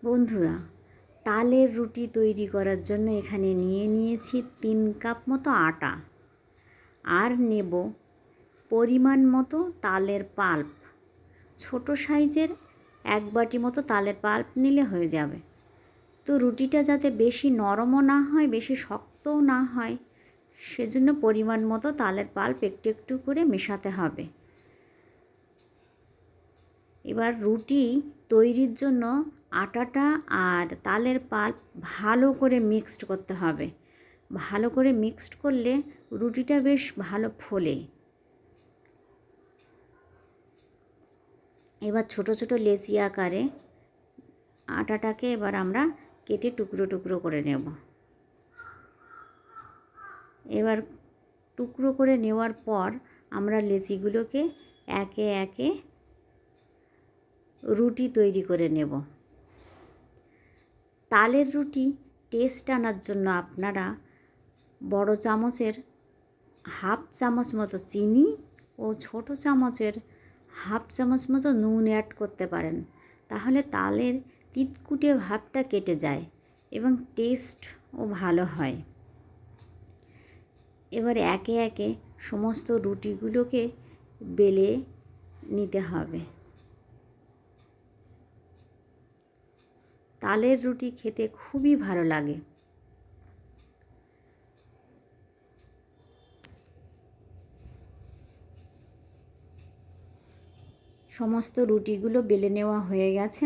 বন্ধুরা, তালের রুটি তৈরি করার জন্য এখানে নিয়েছি 3 কাপ মতো আটা, আর নেব পরিমাণ মতো তালের পাল্প। ছোট সাইজের 1 বাটি মতো তালের পাল্প নিলে হয়ে যাবে। তো রুটিটা যাতে বেশি নরমও না হয়, বেশি শক্তও না হয়, সেজন্য পরিমাণ মতো তালের পাল্প একটু একটু করে মেশাতে হবে। এবার রুটি তৈরির জন্য আটাটা আর তালের পাল্প ভালো করে মিক্সড করতে হবে। ভালো করে মিক্সড করলে রুটিটা বেশ ভালো ফোলে। এবার ছোট ছোট লেচি আকারে আটাটাকে এবার আমরা কেটে টুকরো টুকরো করে নেব। এবার টুকরো করে নেওয়ার পর আমরা লেচিগুলোকে একে একে রুটি তৈরি করে নেব। তালের রুটি টেস্ট আনার জন্য আপনারা বড় চামচের 1/2 চামচ মতো চিনি ও ছোট চামচের 1/2 চামচ মতো নুন অ্যাড করতে পারেন। তাহলে তালের তিতকুটে ভাবটা কেটে যায় এবং টেস্টও ভালো হয়। এবার একে একে সমস্ত রুটিগুলোকে বেলে নিতে হবে। তালের রুটি খেতে খুবই ভালো লাগে। সমস্ত রুটিগুলো বেলে নেওয়া হয়ে গেছে।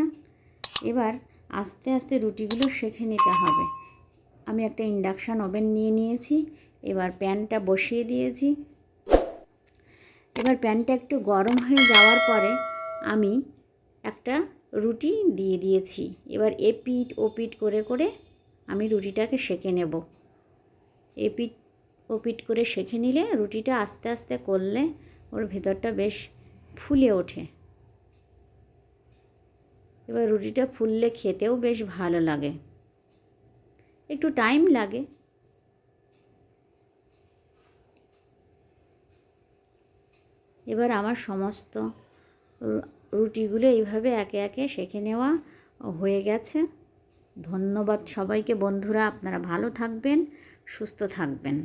এবার আস্তে আস্তে রুটিগুলো সেঁকে নিতে হবে। আমি একটা ইন্ডাকশান ওভেন নিয়েছি। এবার প্যানটা বসিয়ে দিয়েছি। এবার প্যানটা একটু গরম হয়ে যাওয়ার পরে আমি একটা রুটি দিয়ে দিয়েছি। এবার এপিট ওপিট করে করে আমি রুটিটাকে সেঁকে নেব। এপিট ওপিট করে সেঁকে নিলে রুটিটা আস্তে আস্তে করলে ওর ভেতরটা বেশ ফুলে ওঠে। এবার রুটিটা ফুললে খেতেও বেশ ভালো লাগে, একটু টাইম লাগে। এবার আমার সমস্ত রুটিগুলো এইভাবে একে একে সেঁকে নেওয়া হয়ে গেছে। ধন্যবাদ সবাইকে। বন্ধুরা, আপনারা ভালো থাকবেন, সুস্থ থাকবেন।